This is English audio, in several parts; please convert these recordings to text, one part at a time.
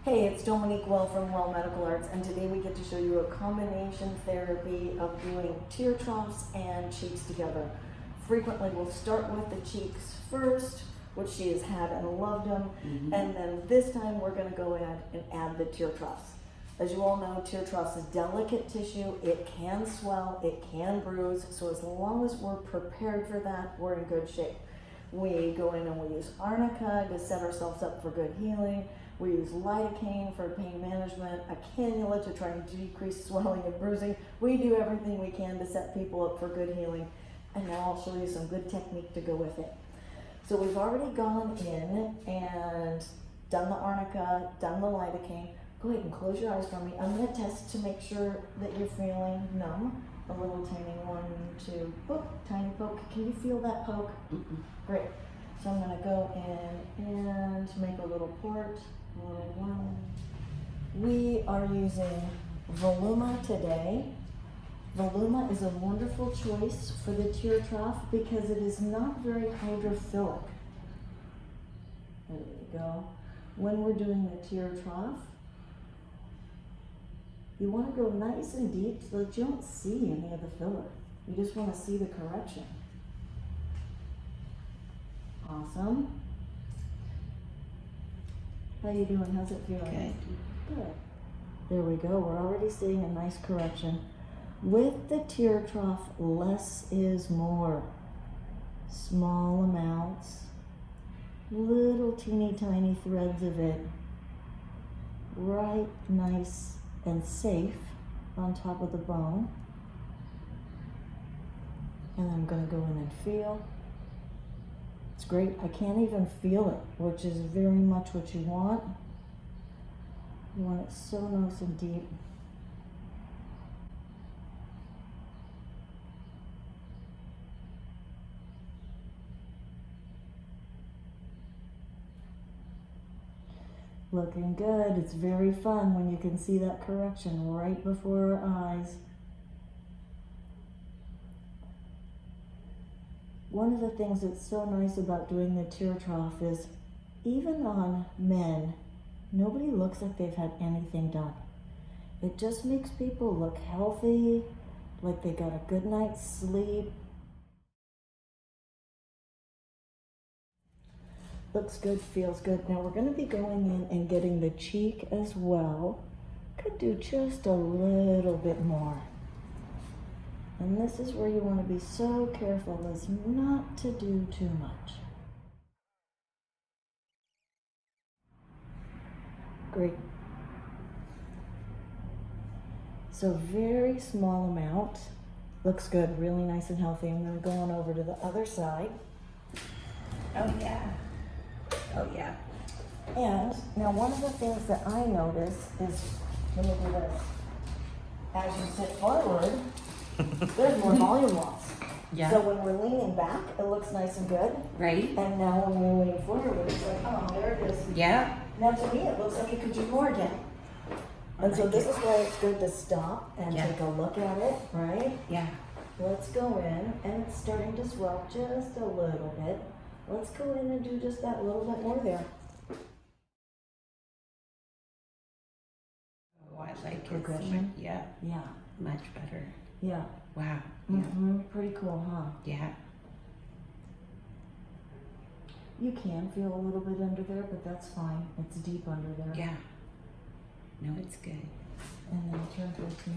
Hey, it's Dominique from Well Medical Arts, and today we get to show you a combination therapy of doing tear troughs and cheeks together. Frequently we'll start with the cheeks first, which she has had and loved them, and then this time we're going to go ahead and add the tear troughs. As you all know, tear troughs is delicate tissue. It can swell, it can bruise, so as long as we're prepared for that, we're in good shape. We go in and we use arnica to set ourselves up for good healing. We use lidocaine for pain management, a cannula to try and decrease swelling and bruising. We do everything we can to set people up for good healing. And now I'll show you some good technique to go with it. So we've already gone in and done the arnica, done the lidocaine. Go ahead and close your eyes for me. I'm going to test to make sure that you're feeling numb. A little tiny 1, 2, poke, tiny poke. Can you feel that poke? Great. So I'm going to go in and make a little port. Little one. We are using Voluma today. Voluma is a wonderful choice for the tear trough because it is not very hydrophilic. There we go. When we're doing the tear trough, you want to go nice and deep so that you don't see any of the filler. You just want to see the correction. Awesome. How you doing? How's it feeling? Good. There we go. We're already seeing a nice correction. With the tear trough, less is more. Small amounts, little teeny tiny threads of it, right, nice and safe on top of the bone. And I'm going to go in and feel. It's great. I can't even feel it, which is very much what you want. You want it so nice and deep. Looking good. It's very fun when you can see that correction right before our eyes. One of the things that's so nice about doing the tear trough is even on men, nobody looks like they've had anything done. It just makes people look healthy, like they got a good night's sleep. Looks good, feels good. Now we're going to be going in and getting the cheek as well. Could do just a little bit more. And this is where you want to be so careful as not to do too much. Great. So very small amount. Looks good, really nice and healthy. I'm going to go on over to the other side. Oh yeah. Oh yeah. And now one of the things that I notice is, let me do this. As you sit forward, there's more volume loss. Yeah. So when we're leaning back, it looks nice and good. Right? And now when we're leaning forward, it's like, oh, there it is. Yeah. Now to me, it looks like it could do more again. And so this is why it's good to stop and take a look at it, right? Yeah. Let's go in, and it's starting to swell just a little bit. Let's go in and do just that little bit more there. Oh, I like it. Progression? Yeah. Yeah. Much better. Yeah. Wow. Pretty cool, huh? Yeah. You can feel a little bit under there, but that's fine. It's deep under there. Yeah. No, it's good. And then turn towards me.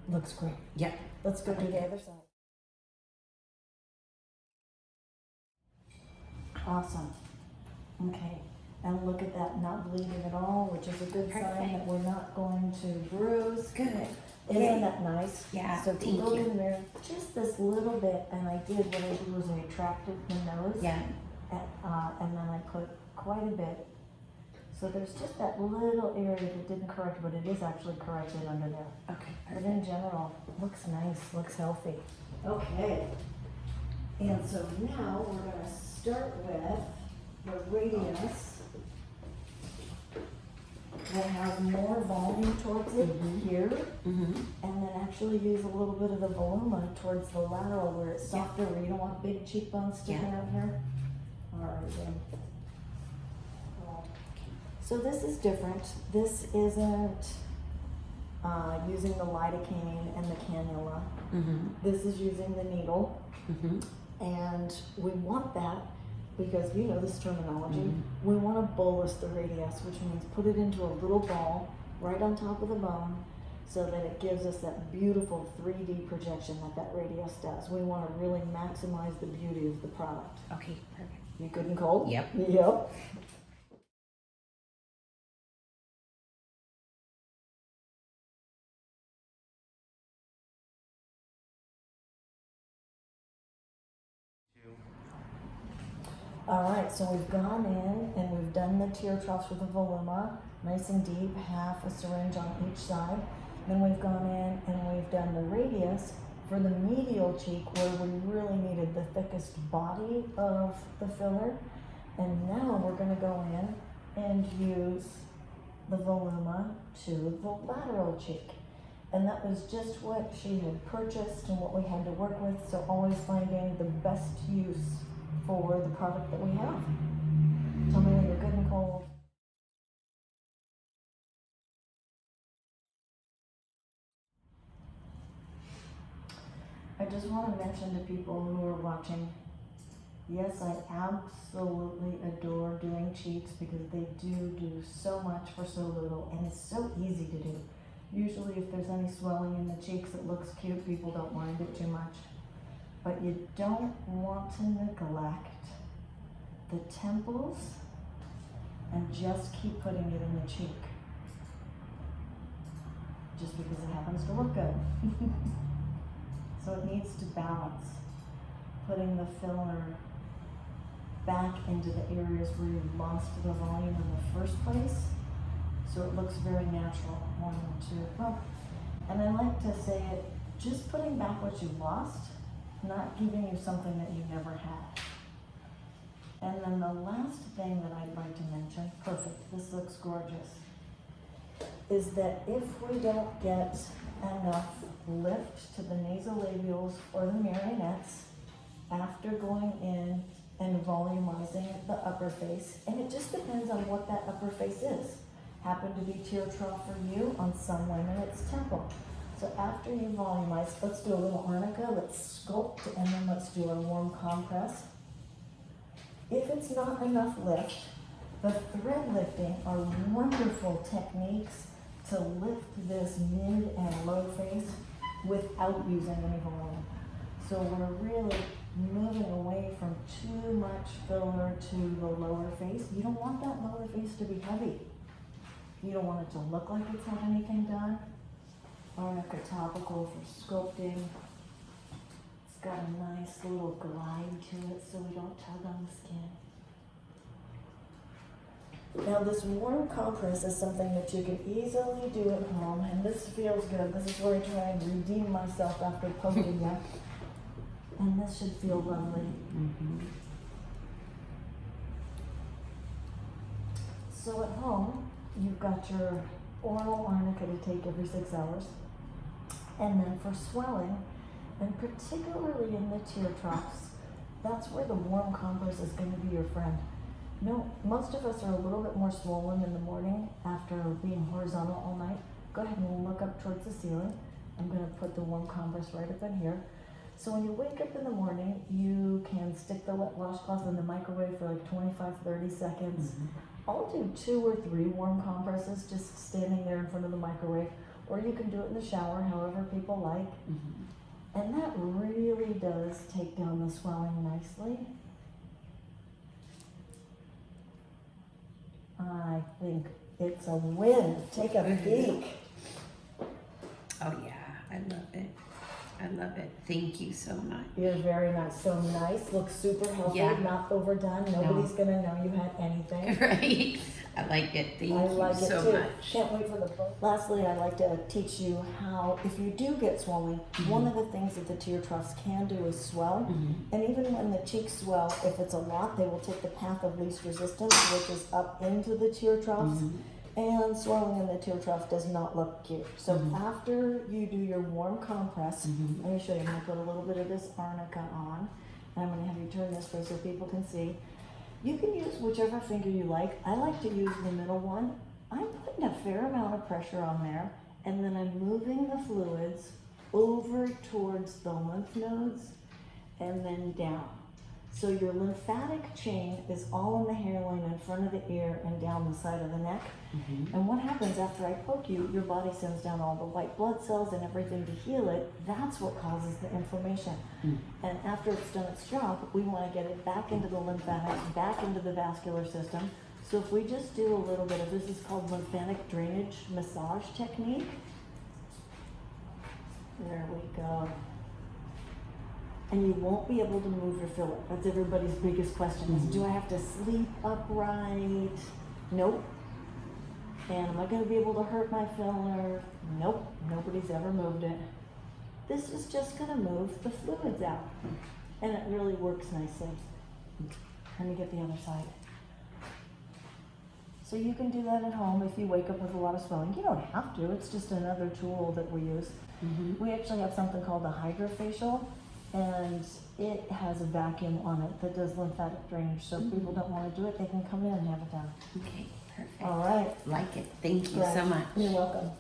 Looks great. Yeah. Let's go do the other side. Awesome. Okay. And look at that, not bleeding at all, which is a good sign that we're not going to bruise. Good. Isn't that nice? Yeah, So if you thank look you. in there, just this little bit, and I did what I did was I retracted the nose. Yeah. And then I put quite a bit. So there's just that little area that didn't correct, but it is actually corrected under there. Okay. But in general, looks nice, looks healthy. Okay. And so now we're going to start with the Radiesse that has more volume towards it here, and then actually use a little bit of the Voluma towards the lateral where it's softer, where you don't want big cheekbones sticking out here. All right, then. So this is different. This isn't using the lidocaine and the cannula. This is using the needle. And we want that because you know this terminology. We want to bolus the radiesse, which means put it into a little ball right on top of the bone so that it gives us that beautiful 3D projection that radiesse does. We want to really maximize the beauty of the product. Okay, perfect. You good and cold? Yep. Yep. All right, so we've gone in and we've done the tear troughs with the Voluma, nice and deep, half a syringe on each side. Then we've gone in and we've done the Radiesse for the medial cheek where we really needed the thickest body of the filler. And now we're gonna go in and use the Voluma to the lateral cheek. And that was just what she had purchased and what we had to work with, so always finding the best use for the product that we have. Tell me when you're good and cold. I just want to mention to people who are watching, yes, I absolutely adore doing cheeks because they do so much for so little, and it's so easy to do. Usually if there's any swelling in the cheeks, it looks cute, people don't mind it too much. But you don't want to neglect the temples and just keep putting it in the cheek. Just because it happens to look good. So it needs to balance. Putting the filler back into the areas where you lost the volume in the first place. So it looks very natural, 1 and 2. Well, and I like to say it, just putting back what you lost, not giving you something that you never had. And then the last thing that I'd like to mention, perfect, this looks gorgeous, is that if we don't get enough lift to the nasolabials or the marionettes after going in and volumizing the upper face, and it just depends on what that upper face is. Happen to be tear trough for you, on some women it's temple. So after you volumize, let's do a little arnica, let's sculpt, and then let's do a warm compress. If it's not enough lift, the thread lifting are wonderful techniques to lift this mid and low face without using any volume. So we're really moving away from too much filler to the lower face. You don't want that lower face to be heavy. You don't want it to look like it's had anything done. Arnica topical for sculpting. It's got a nice little glide to it so we don't tug on the skin. Now this warm compress is something that you can easily do at home, and this feels good. This is where I try and redeem myself after poking you. And this should feel lovely. So at home, you've got your oral arnica to take every 6 hours. And then for swelling, and particularly in the tear troughs, that's where the warm compress is going to be your friend. No, most of us are a little bit more swollen in the morning after being horizontal all night. Go ahead and look up towards the ceiling. I'm going to put the warm compress right up in here. So when you wake up in the morning, you can stick the wet washcloth in the microwave for like 25-30 seconds. I'll do 2 or 3 warm compresses just standing there in front of the microwave, or you can do it in the shower, however people like. And that really does take down the swelling nicely. I think it's a win. Take a peek. Oh yeah, I love it. I love it. Thank you so much. You're very nice. So nice, looks super healthy, Yeah. not overdone. Nobody's gonna know you had anything. Right. I like it. Thank I you like it so too. much. Can't wait for the book. Lastly, I'd like to teach you how, if you do get swelling, one of the things that the tear troughs can do is swell. And even when the cheeks swell, if it's a lot, they will take the path of least resistance, which is up into the tear troughs. And swelling in the tear trough does not look cute. So after you do your warm compress, let me show you. I'm going to put a little bit of this arnica on. And I'm going to have you turn this way so people can see. You can use whichever finger you like. I like to use the middle one. I'm putting a fair amount of pressure on there, and then I'm moving the fluids over towards the lymph nodes and then down. So your lymphatic chain is all in the hairline in front of the ear and down the side of the neck. And what happens after I poke you, your body sends down all the white blood cells and everything to heal it. That's what causes the inflammation. And after it's done its job, we want to get it back into the lymphatics, back into the vascular system. So if we just do a little bit of, this is called lymphatic drainage massage technique. There we go. And you won't be able to move your filler. That's everybody's biggest question is, do I have to sleep upright? Nope. And am I going to be able to hurt my filler? Nope. Nobody's ever moved it. This is just going to move the fluids out. And it really works nicely. Let me get the other side. So you can do that at home if you wake up with a lot of swelling. You don't have to. It's just another tool that we use. We actually have something called a hydrofacial, and it has a vacuum on it that does lymphatic drainage. So if people don't want to do it, they can come in and have it done. Okay, perfect. All right. Like it. Thank you Right. so much. You're welcome.